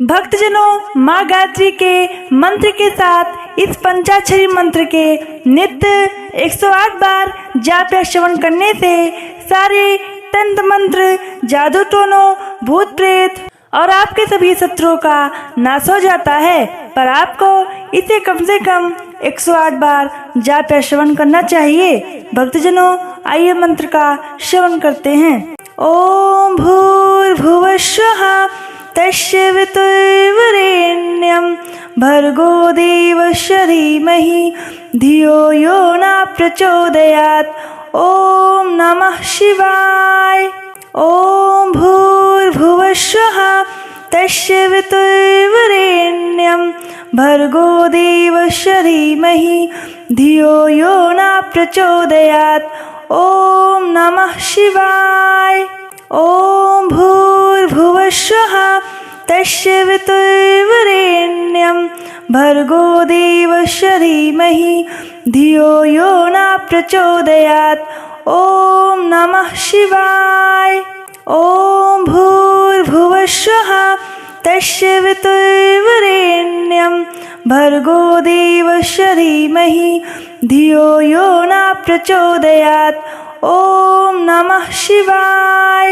भक्तजनों, माँ गायत्री के मंत्र के साथ इस पंचाक्षरी मंत्र के नित्य 108 बार जाप या श्रवण करने से सारे तंत्र मंत्र, जादू टोनों, भूत प्रेत और आपके सभी शत्रुओं का नाश हो जाता है। पर आपको इसे कम से कम 108 बार जाप या श्रवण करना चाहिए। भक्तजनों, आइए मंत्र का श्रवण करते हैं। ओम भूर्भुवस्सुः तस्य वितुर्वरेण्यं भर्गो देवस्य धीमहि धियो यो न प्रचोदयात्। ओम नमः शिवाय। ओम भूर्भुवस्सुः तस्य वितुर्वरेण्यं भर्गो देवस्य धीमहि धियो यो न प्रचोदयात्। ओम नमः शिवाय। ओम भूर्भुवस्सुः तस्य वितुर्वरेण्यं भर्गो देवस्य धीमहि धियो यो न प्रचोदयात्। ओम नमः शिवाय। ओम भूर्भुवस्सुः तस्य वितुर्वरेण्यं भर्गो देवस्य धीमहि धियो यो न प्रचोदयात्। ओम नमः शिवाय।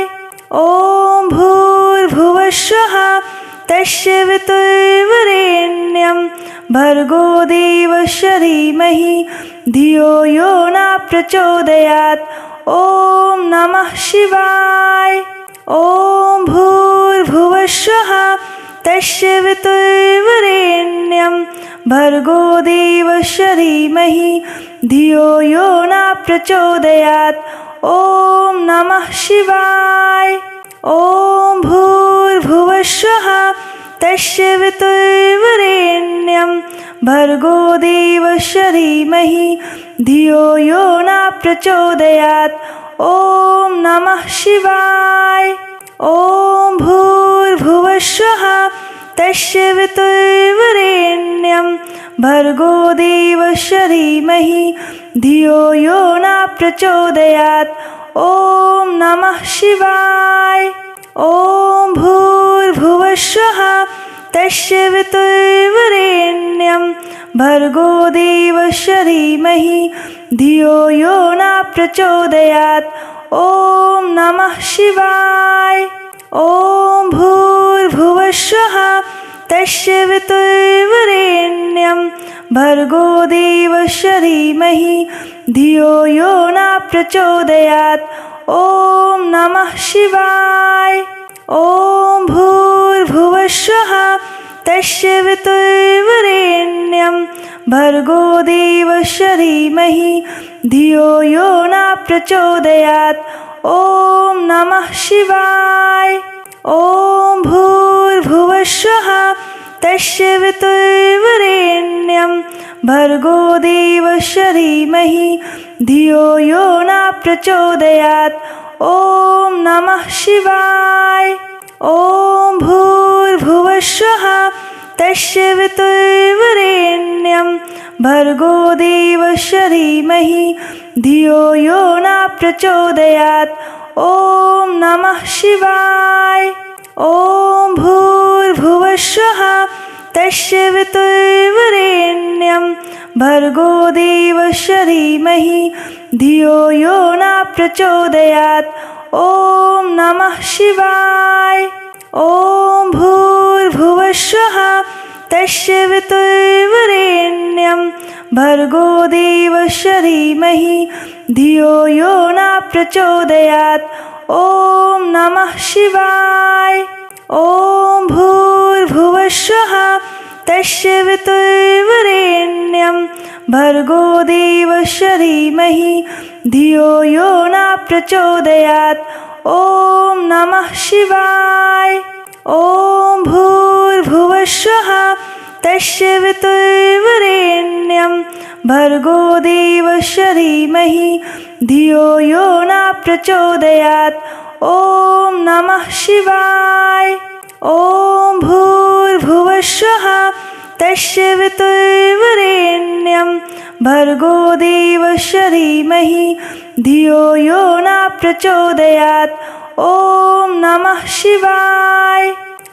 ओम भूर्भुवस्सुः तस्य वितुर्वरेण्यं भर्गो देवस्य धीमहि धियो यो न प्रचोदयात्। ओम नमः शिवाय। ओम भूर्भुवस्सुः तस्य वितुर्वरेण्यं भर्गो देवस्य धीमहि धियो यो न प्रचोदयात्। ओम नमः शिवाय। ओम भूर्भुवस्सुः तस्य वितुर्वरेण्यं भर्गो देवस्य धीमहि धियो यो न प्रचोदयात्। ओम नमः शिवाय। ओम भूर्भुवस्सुः तस्य वितुर्वरेण्यं भर्गो देवस्य धीमहि धियो यो न प्रचोदयात्। ओम नमः शिवाय। ओम भूर्भुवस्सुः तस्य वितुर्वरेण्यं भर्गो देवस्य धीमहि धियो यो न प्रचोदयात्। ओम नमः शिवाय। ओम भूर्भुवस्सुः तस्य वितुर्वरेण्यं भर्गो देवस्य धीमहि धियो यो न प्रचोदयात्। ओम नमः शिवाय। ओम भूर्भुवस्सुः तस्य वितुर्वरेण्यं भर्गो देवस्य धीमहि धियो यो न प्रचोदयात्। ओम नमः शिवाय। ओम भूर्भुवस्सुः तस्य वितुर्वरेण्यं भर्गो देवस्य धीमहि धियो यो न प्रचोदयात्। ओम नमः शिवाय। ओम भूर्भुवस्सुः तस्य वितुर्वरेण्यं भर्गो देवस्य धीमहि धियो यो न प्रचोदयात्। ओम नमः शिवाय। ओम भूर्भुवस्सुः तस्य वितुर्वरेण्यं भर्गो देवस्य धीमहि धियो यो न प्रचोदयात्। ओम नमः शिवाय। ओम भूर्भुवस्सुः तस्य वितुर्वरेण्यं भर्गो देवस्य धीमहि धियो यो न प्रचोदयात्। ओम नमः शिवाय। ओम भूर्भुवस्सुः तस्य वितुर्वरेण्यं भर्गो देवस्य धीमहि धियो यो न प्रचोदयात्। ओम नमः शिवाय। ओम भूर्भुवस्सुः तस्य वितुर्वरेण्यं भर्गो देवस्य धीमहि धियो यो न प्रचोदयात्। ओम नमः शिवाय। ओम भूर्भुवस्सुः तस्य वितुर्वरेण्यं भर्गो देवस्य धीमहि धियो यो न प्रचोदयात्। ओम नमः शिवाय।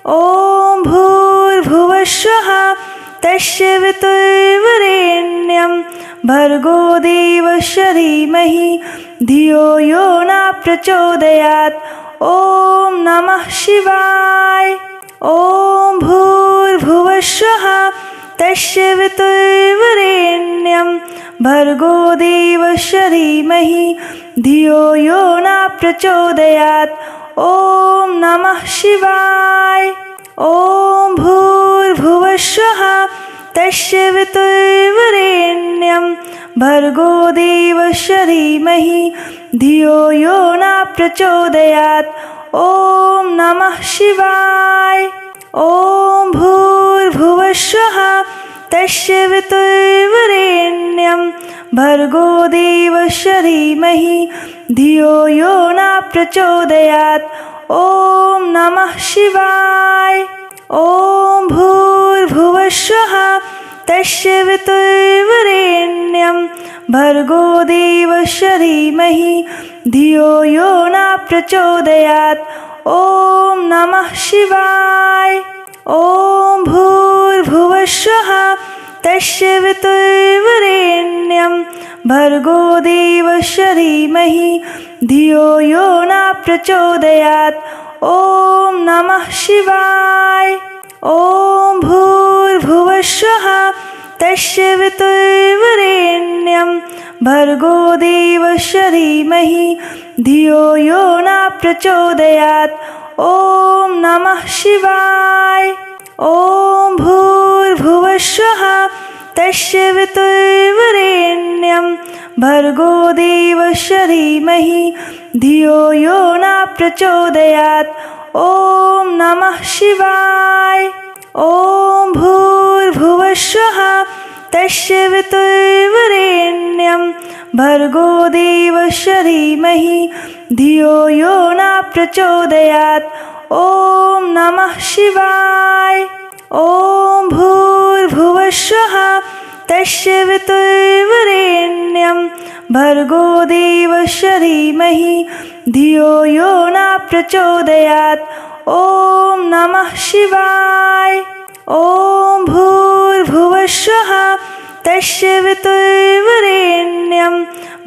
ओम भू भुवस्वः तस्य वितुर्वरेण्यं भर्गो देवस्य धीमहि धियो यो न प्रचोदयात्। ॐ नमः शिवाय। ॐ भूर्भुवस्वः तस्य वितुर्वरेण्यं भर्गो देवस्य धीमहि धियो यो न प्रचोदयात्। ॐ नमः शिवाय। ॐ भूर्भुवस्वः तस्य वितुर्वरेण्यं भर्गो देवस्य धीमहि धियो यो न प्रचोदयात्। ॐ नमः शिवाय। ॐ भूर्भुवस्वः तस्य वितुर्वरेण्यं भर्गो देवस्य धीमहि धियो यो न प्रचोदयात्। ॐ नमः शिवाय। ॐ भूर्भुवस्वः तस्य वितुर्वरेण्यं भर्गो देवस्य धीमहि धियो यो न प्रचोदयात्। ॐ नमः शिवाय। ॐ भूर्भुवस्वः तस्य वितुर्वरेण्यं भर्गो देवस्य धीमहि धियो यो न प्रचोदयात्। ॐ नमः शिवाय। ॐ भूर्भुवस्वः तस्य वितुर्वरेण्यं भर्गो देवस्य धीमहि धियो यो न प्रचोदयात्। ॐ नमः शिवाय। ॐ भूर्भुवस्वः तस्य वितुर्वरेण्यं भर्गो देवस्य धीमहि धियो यो न प्रचोदयात्। ॐ नमः शिवाय। ॐ भूर्भुवस्वः तस्य वितुर्वरेण्यं भर्गो देवस्य धीमहि धियो यो न प्रचोदयात्। ॐ नमः शिवाय। ॐ भूर्भुवस्वः तस्य वितुर्वरेण्यं भर्गो देवस्य धीमहि धियो यो न प्रचोदयात्। ॐ नमः शिवाय। ॐ भूर्भुवस्वः तस्य वितुर्वरेण्यं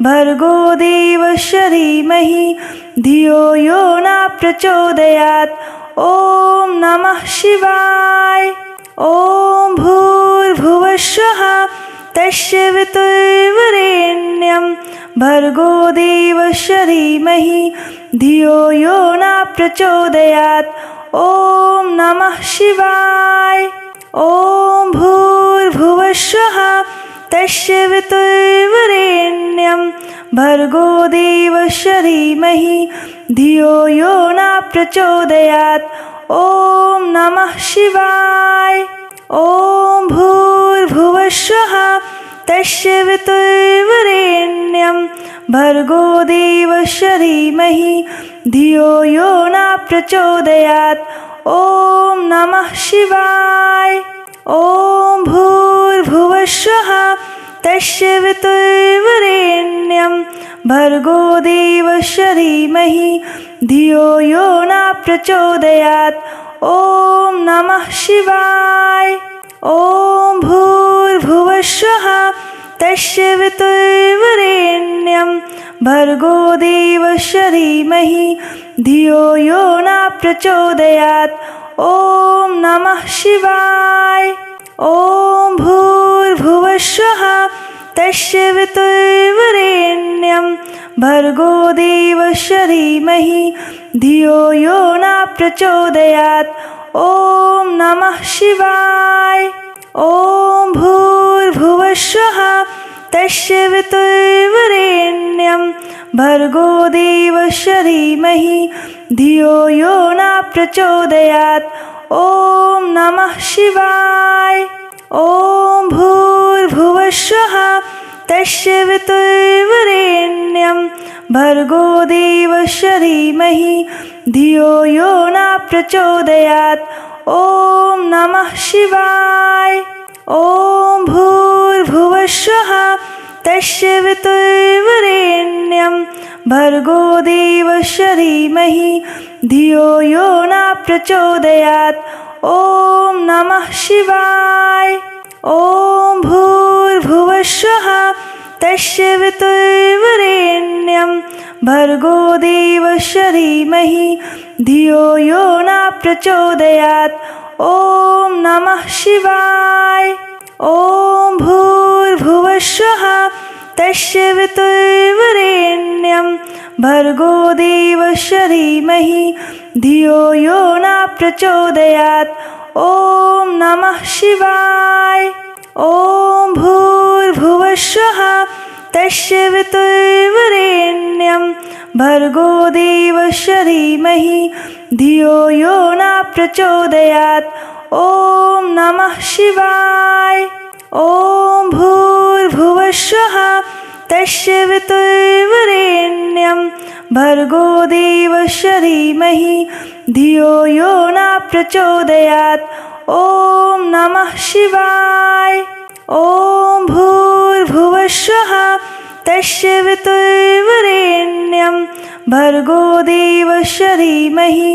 भर्गो देवस्य धीमहि धियो यो न प्रचोदयात्। ॐ नमः शिवाय। ॐ भूर्भुवस्वः तस्य वितुर्वरेण्यं भर्गो देवस्य धीमहि धियो यो न प्रचोदयात्। ॐ नमः शिवाय। ॐ भूर्भुवस्वः तस्य वितुर्वरेण्यं भर्गो देवस्य धीमहि धियो यो न प्रचोदयात्। ॐ नमः शिवाय। ॐ भूर्भुवस्वः तस्य वितुर्वरेण्यं भर्गो देवस्य धीमहि धियो यो न प्रचोदयात्। ॐ नमः शिवाय। ॐ भूर्भुवस्वः तस्य वितुर्वरेण्यं भर्गो देवस्य धीमहि धियो यो न प्रचोदयात्। ॐ नमः शिवाय। ॐ भूर्भुवस्वः तस्य वितुर्वरेण्यं भर्गो देवस्य धीमहि धियो यो न प्रचोदयात्। ॐ नमः शिवाय। ॐ भूर्भुवस्वः तस्य वितुर्वरेण्यं भर्गो देवस्य धीमहि धियो यो न प्रचोदयात्। ॐ नमः शिवाय। ॐ भूर्भुवस्वः तस्य वितुर्वरेण्यं भर्गो देवस्य धीमहि धियो यो न प्रचोदयात्। ॐ नमः शिवाय। ॐ भूर्भुवस्वः तस्य वितुर्वरेण्यं भर्गो देवस्य धीमहि धियो यो न प्रचोदयात्। ॐ नमः शिवाय। ॐ भूर्भुवस्वः तस्य वितुर्वरेण्यं भर्गो देवस्य धीमहि धियो यो न प्रचोदयात्। ॐ नमः शिवाय। ॐ भूर्भुवस्सुः तस्य वितुर्वरेण्यं भर्गो देवस्य धीमहि धियो यो न प्रचोदयात्। ॐ नमः शिवाय। ॐ भूर्भुवस्सुः तस्य वितुर्वरेण्यं भर्गो देवस्य धीमहि धियो यो न प्रचोदयात्। ॐ नमः शिवाय। ॐ भूर्भुवस्सुः तस्य वितुर्वरेण्यं भर्गो देवस्य धीमहि धियो यो न प्रचोदयात्। ॐ नमः शिवाय। ॐ भूर्भुवस्सुः तस्य वितुर्वरेण्यं भर्गो देवस्य धीमहि धियो यो न प्रचोदयात्। ॐ नमः शिवाय। ॐ भूर्भुवस्सुः तस्य वितुर्वरेण्यं भर्गो देवस्य धीमहि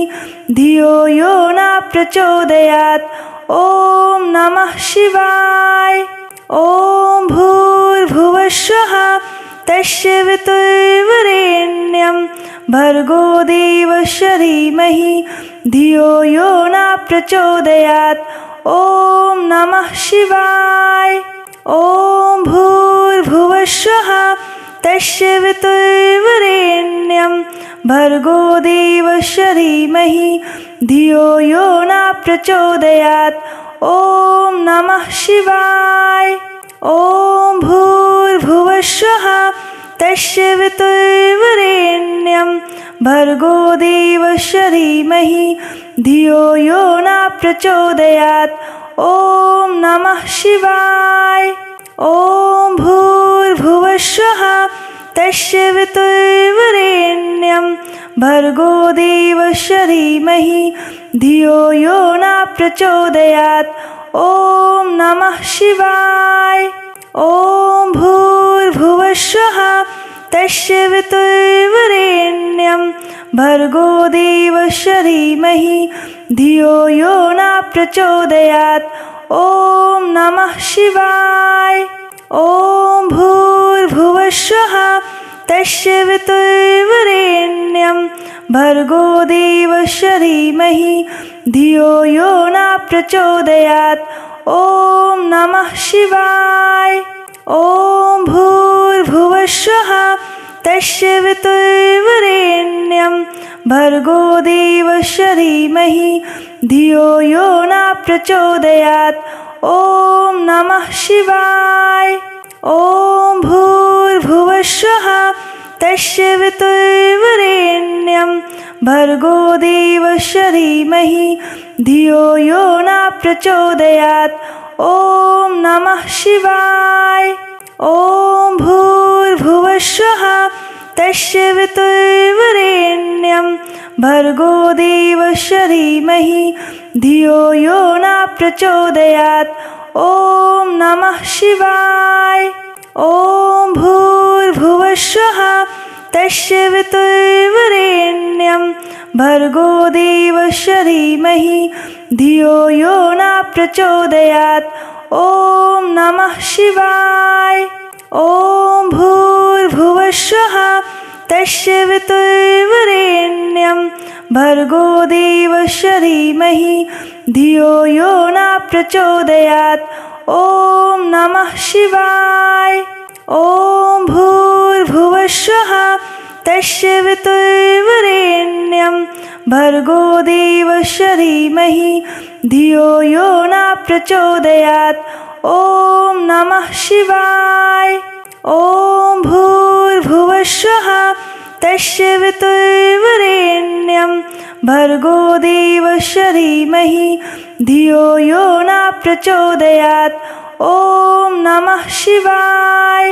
धियो यो न प्रचोदयात्। ॐ नमः शिवाय। ॐ भूर्भुवस्सुः तस्य वितुर्वरेण्यं भर्गो देवस्य धीमहि धियो यो न प्रचोदयात्। ॐ नमः शिवाय। ॐ भूर्भुवस्सुः तस्य वितुर्वरेण्यं भर्गो देवस्य धीमहि धियो यो न प्रचोदयात्। ॐ नमः शिवाय। ॐ भूर्भुवस्सुः तस्य वितुर्वरेण्यं भर्गो देवस्य धीमहि धियो यो न प्रचोदयात्। ॐ नमः शिवाय। ॐ भूर्भुवस्सुः तस्य वितुर्वरेण्यं भर्गो देवस्य धीमहि धियो यो न प्रचोदयात्। ॐ नमः शिवाय। ॐ भूर्भुवस्सुः तस्य वितुर्वरेण्यं भर्गो देवस्य धीमहि धियो यो न प्रचोदयात्। ॐ नमः शिवाय। ॐ भूर्भुवस्सुः तस्य वितुर्वरेण्यं भर्गो देवस्य धीमहि धियो यो न प्रचोदयात्। ॐ नमः शिवाय। ॐ भूर्भुवस्सुः तस्य वितुर्वरेण्यं भर्गो देवस्य धीमहि धियो यो न प्रचोदयात्। ॐ नमः शिवाय। ॐ भूर्भुवस्सुः तस्य वितुर्वरेण्यं भर्गो देवस्य धीमहि धियो यो न प्रचोदयात्। ॐ नमः शिवाय। ॐ भूर्भुवस्सुः तस्य वितुर्वरेण्यं भर्गो देवस्य धीमहि धियो यो न प्रचोदयात्। ॐ नमः शिवाय। ॐ भूर्भुवस्सुः तस्य वितुर्वरेण्यं भर्गो देवस्य धीमहि धियो यो न प्रचोदयात्। ॐ नमः शिवाय। ॐ भूर्भुवस्सुः तस्य वितुर्वरेण्यं भर्गो देवस्य धीमहि धियो यो न प्रचोदयात्। ॐ नमः शिवाय। ॐ भूर्भुवस्सुः तस्य वितुर्वरेण्यं भर्गो देवस्य धीमहि धियो यो न प्रचोदयात्। ॐ नमः शिवाय। ॐ भूर्भुवस्सुः तस्य वितुर्वरेण्यं भर्गो देवस्य धीमहि धियो यो न प्रचोदयात्। ॐ नमः शिवाय।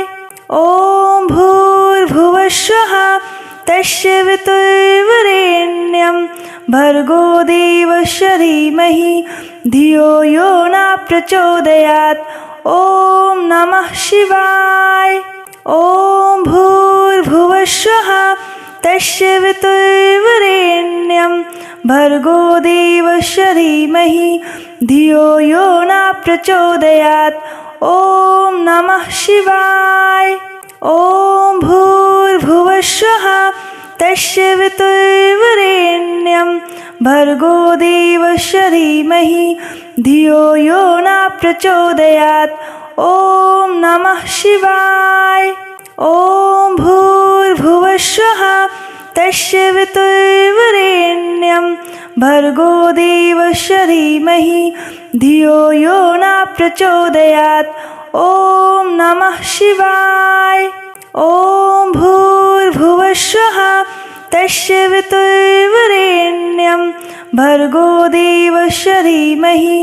ॐ भूर्भुवस्सुः तस्य वितुर्वरेण्यं भर्गो देवस्य धीमहि धियो यो न प्रचोदयात्। ॐ नमः शिवाय। ॐ भूर्भुवस्सुः तस्य वितुर्वरेण्यं भर्गो देवस्य धीमहि धियो यो न प्रचोदयात्। ॐ नमः शिवाय। ॐ भूर्भुवस्सुः तस्य वितुर्वरेण्यं भर्गो देवस्य धीमहि धियो यो न प्रचोदयात्। ॐ नमः शिवाय। ॐ भूर्भुवस्सुः तस्य वितुर्वरेण्यं भर्गो देवस्य धीमहि धियो यो न प्रचोदयात्। ॐ नमः शिवाय। ॐ भूर्भुवस्सुः तस्य वितुर्वरेण्यं भर्गो देवस्य धीमहि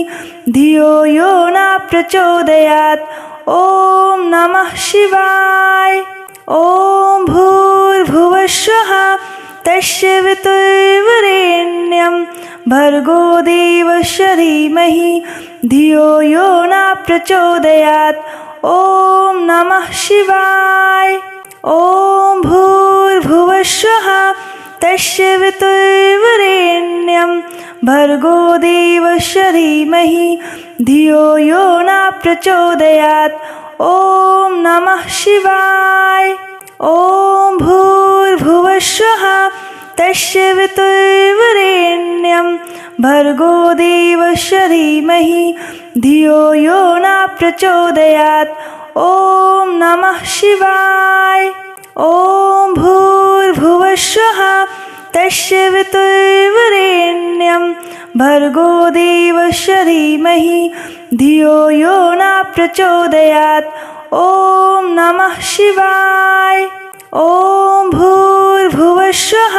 धियो यो न प्रचोदयात्। ॐ नमः शिवाय। ॐ भूर्भुवस्सुः तस्य वितुर्वरेण्यं भर्गो देवस्य धीमहि धियो यो न प्रचोदयात्। ॐ नमः शिवाय। ॐ भूर्भुवस्सुः तस्य वितुर्वरेण्यं भर्गो देवस्य धीमहि धियो यो न प्रचोदयात्। ॐ नमः शिवाय। ॐ भूर्भुवस्सुः तस्य वितुर्वरेण्यं भर्गो देवस्य धीमहि धियो यो न प्रचोदयात्। ॐ नमः शिवाय। ॐ भूर्भुवस्सुः तस्य वितुर्वरेण्यं भर्गो देवस्य धीमहि धियो यो न प्रचोदयात्। ॐ नमः शिवाय। ॐ भूर्भुवस्सुः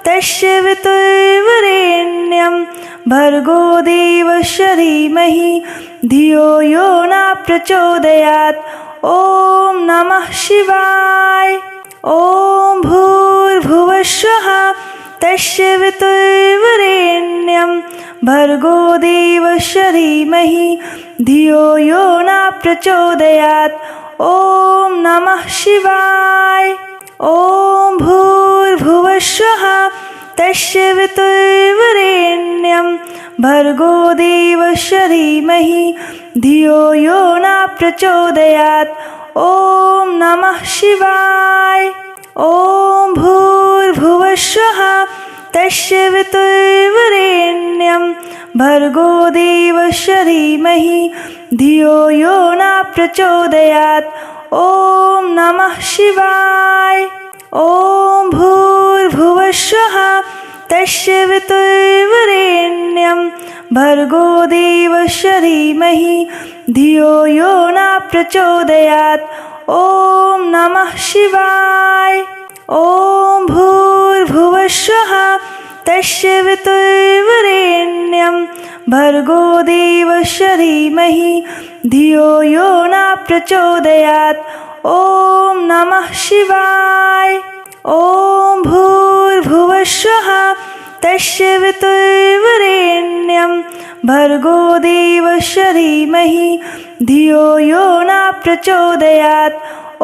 तस्य वितुर्वरेण्यं भर्गो देवस्य धीमहि धियो यो न प्रचोदयात्। ॐ नमः शिवाय। ॐ भूर्भुवस्सुः तस्य वितुर्वरेण्यं भर्गो देवस्य धीमहि धियो यो न प्रचोदयात्। ॐ नमः शिवाय। ॐ भूर्भुवस्सुः तस्य वितुर्वरेण्यं भर्गो देवस्य धीमहि धियो यो न प्रचोदयात्। ॐ नमः शिवाय। ॐ भूर्भुवस्सुः तस्य वितुर्वरेण्यं भर्गो देवस्य धीमहि धियो यो न प्रचोदयात्। ॐ नमः शिवाय। ॐ भूर्भुवस्सुः तस्य वितुर्वरेण्यं भर्गो देवस्य धीमहि धियो यो न प्रचोदयात्। ॐ नमः शिवाय। ॐ भूर्भुवस्सुः तस्य वितुर्वरेण्यं भर्गो देवस्य धीमहि धियो यो न प्रचोदयात्। ॐ नमः शिवाय। ॐ भूर्भुवस्सुः तस्य वितुर्वरेण्यं भर्गो देवस्य धीमहि धियो यो न प्रचोदयात्। ॐ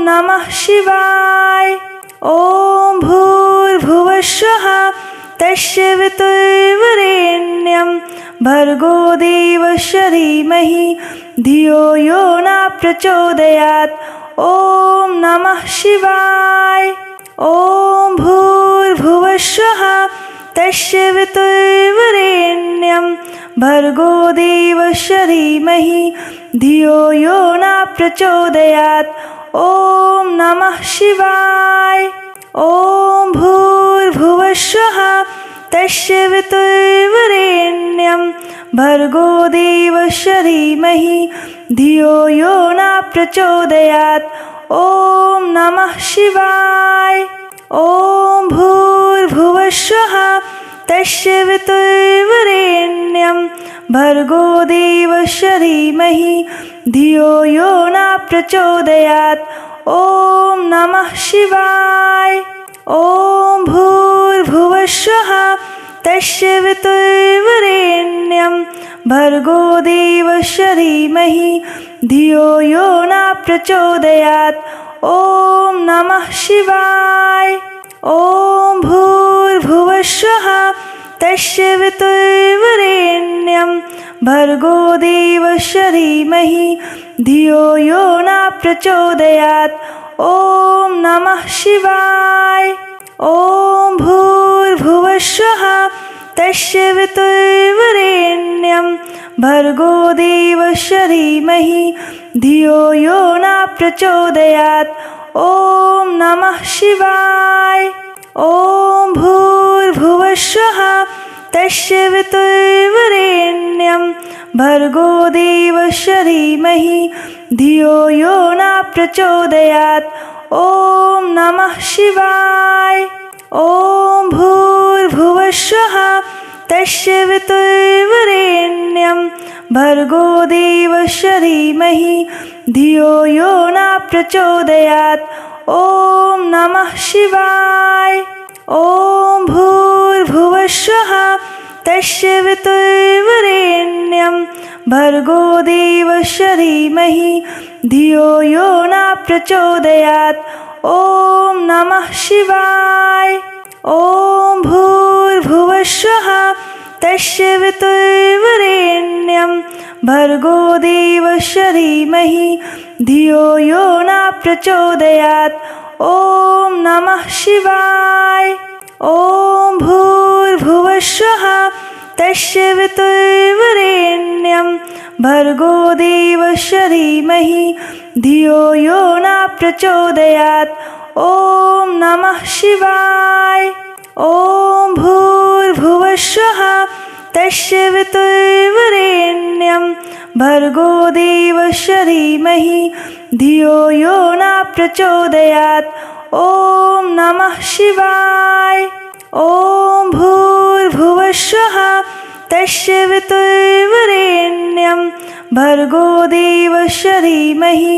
नमः शिवाय। ॐ भूर्भुवस्सुः तस्य वितुर्वरेण्यं भर्गो देवस्य धीमहि धियो यो न प्रचोदयात्। ॐ नमः शिवाय। ॐ भूर्भुवस्सुः तस्य वितुर्वरेण्यं भर्गो देवस्य धीमहि धियो यो न प्रचोदयात्। ॐ नमः शिवाय। ॐ भूर्भुवस्सुः तस्य वितुर्वरेण्यं भर्गो देवस्य धीमहि धियो यो न प्रचोदयात्। ॐ नमः शिवाय। ॐ भूर्भुवस्सुः तस्य वितुर्वरेण्यं भर्गो देवस्य धीमहि धियो यो न प्रचोदयात्। ॐ नमः शिवाय। ॐ भूर्भुवस्सुः तस्य वितुर्वरेण्यं भर्गो देवस्य धीमहि धियो यो न प्रचोदयात्। ॐ नमः शिवाय। ॐ भूर्भुवस्सुः तस्य वितुर्वरेण्यं भर्गो देवस्य धीमहि धियो यो न प्रचोदयात्। ॐ नमः शिवाय। ॐ भूर्भुवस्सुः तस्य वितुर्वरेण्यं भर्गो देवस्य धीमहि धियो यो न प्रचोदयात्। ॐ नमः शिवाय। ॐ भूर्भुवस्सुः तस्य वितुर्वरेण्यं भर्गो देवस्य धीमहि धियो यो न प्रचोदयात्। ॐ नमः शिवाय। ॐ भूर्भुवस्सुः तस्य वितुर्वरेण्यं भर्गो देवस्य धीमहि धियो यो न प्रचोदयात्। ॐ नमः शिवाय। ॐ भूर्भुवस्सुः तस्य वितुर्वरेण्यं भर्गो देवस्य धीमहि धियो यो न प्रचोदयात्। ॐ नमः शिवाय। ॐ भूर्भुवस्सुः तस्य वितुर्वरेण्यं भर्गो देवस्य धीमहि धियो यो न प्रचोदयात्। ॐ नमः शिवाय। ॐ भूर्भुवस्सुः तस्य वितुर्वरेण्यं भर्गो देवस्य धीमहि धियो यो न प्रचोदयात्। ॐ नमः शिवाय। ॐ भूर्भुवस्सुः तस्य वितुर्वरेण्यं भर्गो देवस्य धीमहि धियो यो न प्रचोदयात्। ॐ नमः शिवाय। ॐ भूर्भुवस्सुः तस्य वितुर्वरेण्यं भर्गो देवस्य धीमहि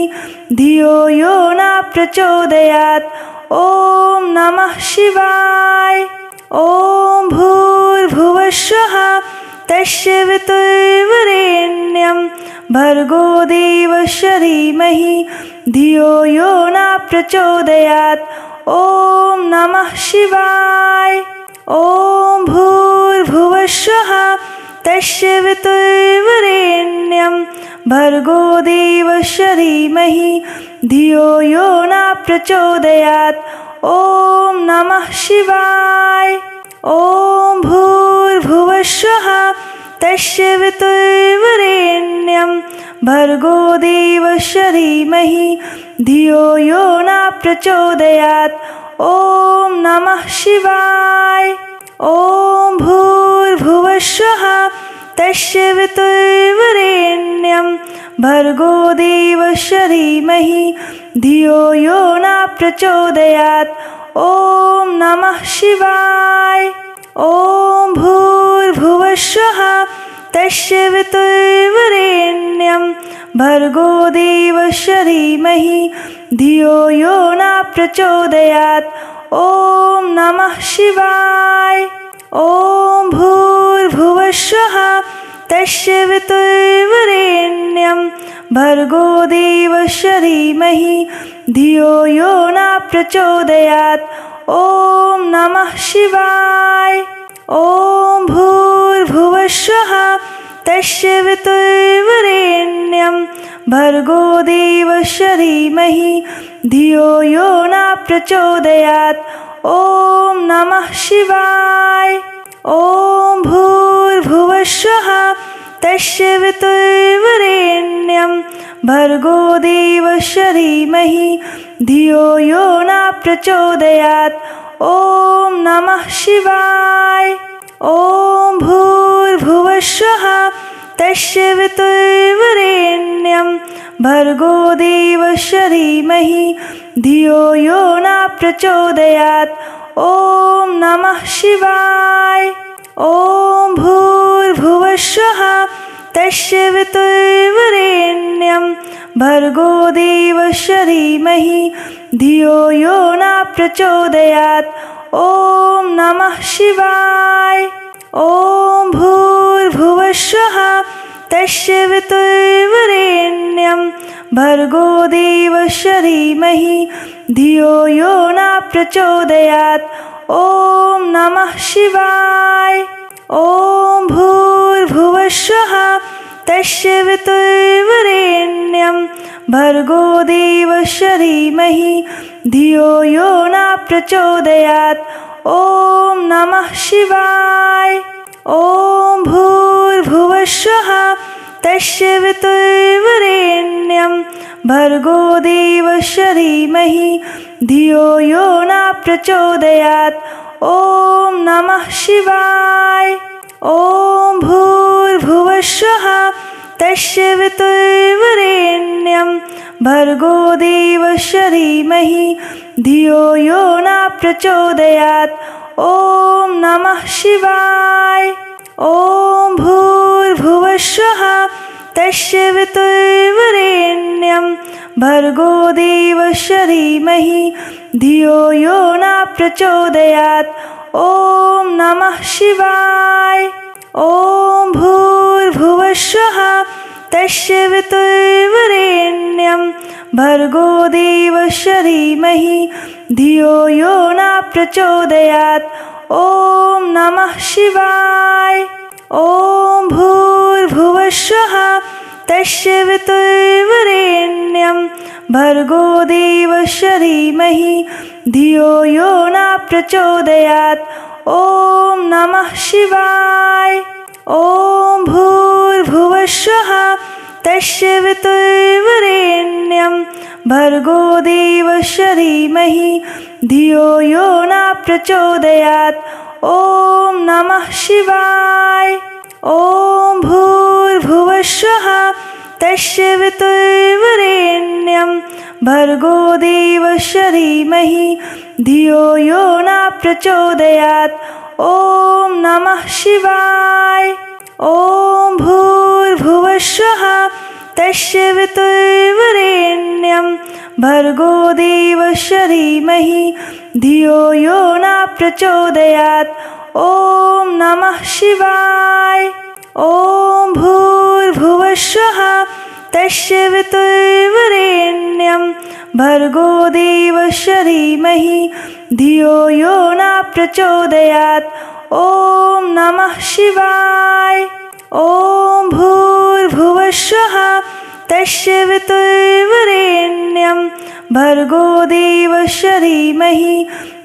धियो यो न प्रचोदयात्। ॐ नमः शिवाय। ॐ भूर्भुवस्सुः तस्य वितुर्वरेण्यं भर्गो देवस्य धीमहि धियो यो न प्रचोदयात्। ॐ नमः शिवाय। ॐ भूर्भुवस्सुः तस्य वितुर्वरेण्यं भर्गो देवस्य धीमहि धियो यो न प्रचोदयात्। ॐ नमः शिवाय। ॐ भूर्भुवस्सुः तस्य वितुर्वरेण्यं भर्गो देवस्य धीमहि धियो यो न प्रचोदयात्। ॐ नमः शिवाय। ॐ भूर्भुवस्सुः तस्य वितुर्वरेण्यं भर्गो देवस्य धीमहि धियो यो न प्रचोदयात्। ॐ नमः शिवाय। ॐ भूर्भुवस्सुः तस्य वितुर्वरेण्यं भर्गो देवस्य धीमहि धियो यो न प्रचोदयात्। ॐ नमः शिवाय। ॐ भूर्भुवस्सुः तस्य वितुर्वरेण्यं भर्गो देवस्य धीमहि धियो यो न प्रचोदयात्। ॐ नमः शिवाय। ॐ भूर्भुवस्सुः तस्य वितुर्वरेण्यं भर्गो देवस्य धीमहि धियो यो न प्रचोदयात्। ॐ नमः शिवाय। ॐ भूर्भुवस्सुः तस्य वितुर्वरेण्यं भर्गो देवस्य धीमहि धियो यो न प्रचोदयात्। ॐ नमः शिवाय। ॐ भूर्भुवस्सुः तस्य वितुर्वरेण्यं भर्गो देवस्य धीमहि धियो यो न प्रचोदयात्। ॐ नमः शिवाय। ॐ भूर्भुवस्सुः तस्य वितुर्वरेण्यं भर्गो देवस्य धीमहि धियो यो न प्रचोदयात्। ॐ नमः शिवाय। ॐ भूर्भुवस्सुः तस्य वितुर्वरेण्यं भर्गो देवस्य धीमहि धियो यो न प्रचोदयात्। ॐ नमः शिवाय। ॐ भूर्भुवः स्वः तस्य वितुर्वरेण्यं भर्गो देवस्य धीमहि धियो यो न प्रचोदयात्। ॐ नमः शिवाय। ॐ भूर्भुवः स्वः तस्य वितुर्वरेण्यं भर्गो देवस्य धीमहि धियो यो न प्रचोदयात्। ॐ नमः शिवाय। ॐ भूर्भुवः स्वः तस्य वितुर्वरेण्यं भर्गो देवस्य धीमहि धियो यो न प्रचोदयात्। ॐ नमः शिवाय। ॐ भूर्भुवः स्वः तस्य वितुर्वरेण्यं भर्गो देवस्य धीमहि धियो यो न प्रचोदयात्। ॐ नमः शिवाय। ॐ भूर्भुवः स्वः तस्य वितुर्वरेण्यं भर्गो देवस्य धीमहि धियो यो न प्रचोदयात्। ॐ नमः शिवाय। ॐ भूर्भुवः स्वः तस्य वितुर्वरेण्यं भर्गो देवस्य धीमहि धियो यो न प्रचोदयात्। ॐ नमः शिवाय। ॐ भूर्भुवः स्वः तस्य वितुर्वरेण्यं भर्गो देवस्य धीमहि धियो यो न प्रचोदयात्। ॐ नमः शिवाय। ॐ भूर्भुवः स्वः तस्य वितुर्वरेण्यं भर्गो देवस्य धीमहि धियो यो न प्रचोदयात्। ॐ नमः शिवाय। ॐ भूर्भुवः स्वः तस्य वितुर्वरेण्यं भर्गो देवस्य धीमहि धियो यो न प्रचोदयात्। ॐ नमः शिवाय। ॐ भूर्भुवः स्वः तस्य वितुर्वरेण्यं भर्गो देवस्य धीमहि धियो यो न प्रचोदयात्। ॐ नमः शिवाय। ॐ भूर्भुवः स्वः तस्य वितुर्वरेण्यं भर्गो देवस्य धीमहि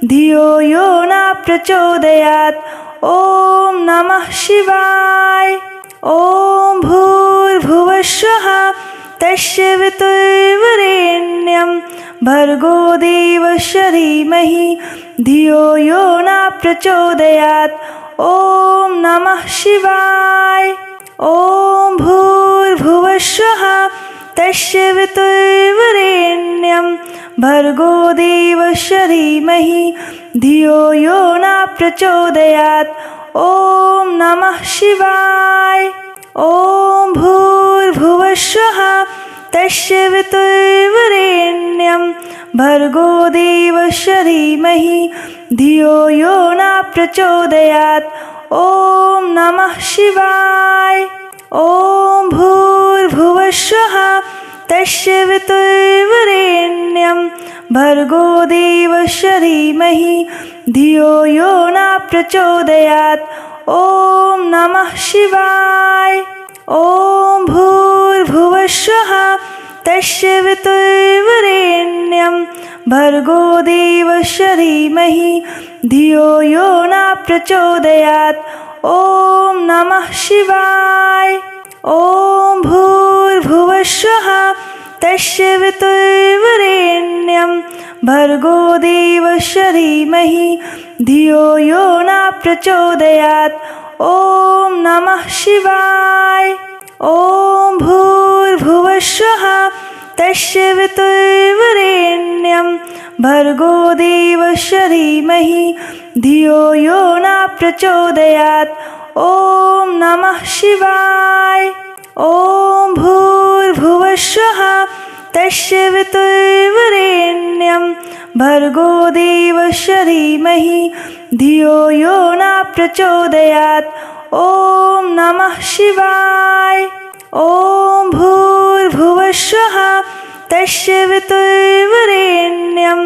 धियो यो न प्रचोदयात्। ॐ नमः शिवाय। ॐ भूर्भुवः स्वः तस्य वितुर्वरेण्यं भर्गो देवस्य धीमहि धियो यो न प्रचोदयात्। ॐ नमः शिवाय। ॐ भूर्भुवः स्वः तस्य वितुर्वरेण्यं भर्गो देवस्य धीमहि धियो यो न प्रचोदयात्। ॐ नमः शिवाय। ॐ भूर्भुवः स्वः तस्य वितुर्वरेण्यं भर्गो देवस्य धीमहि धियो यो न प्रचोदयात्। ॐ नमः शिवाय। ॐ भूर्भुवः स्वः तस्य वितुर्वरेण्यं भर्गो देवस्य धीमहि धियो यो न प्रचोदयात्। ॐ नमः शिवाय। ॐ भूर्भुवः स्वः तस्य वितुर्वरेण्यं भर्गो देवस्य धीमहि धियो यो न प्रचोदयात्। ॐ नमः शिवाय। ॐ भूर्भुवः स्वः तस्य वितुर्वरेण्यं भर्गो देवस्य धीमहि धियो यो न प्रचोदयात्। ॐ नमः शिवाय। ॐ भूर्भुवः स्वः तस्य वितुर्वरेण्यं भर्गो देवस्य धीमहि धियो यो न प्रचोदयात्। ॐ नमः शिवाय। ॐ भूर्भुवः स्वः तस्य वितुर्वरेण्यं भर्गो देवस्य धीमहि धियो यो न प्रचोदयात्। ॐ नमः शिवाय। तस्य वितुर्वरेण्यं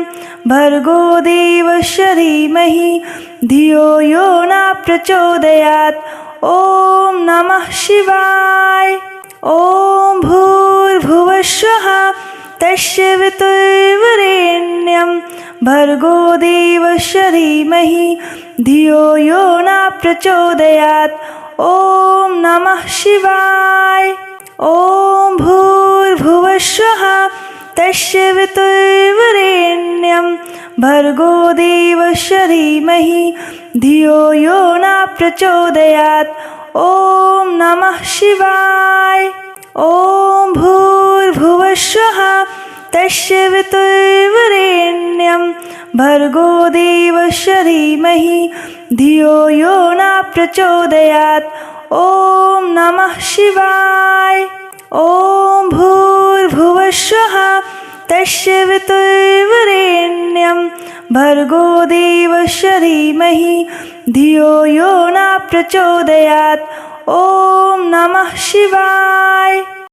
भर्गो देवस्य धीमहि धियो यो न प्रचोदयात्। ॐ नमः शिवाय। ॐ भूर्भुवस्सुः तस्य वितुर्वरेण्यं भर्गो देवस्य धीमहि धियो यो न प्रचोदयात्। ॐ नमः शिवाय। ॐ भूर्भुवस्सुः तस्य वितुर्वरेण्यं भर्गो देवस्य धीमहि धियो यो न प्रचोदयात्। ॐ नमः शिवाय। ॐ भूर्भुवस्सुः तस्य वितुर्वरेण्यं भर्गो देवस्य धीमहि धियो यो न प्रचोदयात्। ॐ नमः शिवाय। ॐ भूर्भुवस्सुः तस्य वितुर्वरेण्यं भर्गो देवस्य धीमहि धियो यो न प्रचोदयात्। ॐ नमः शिवाय।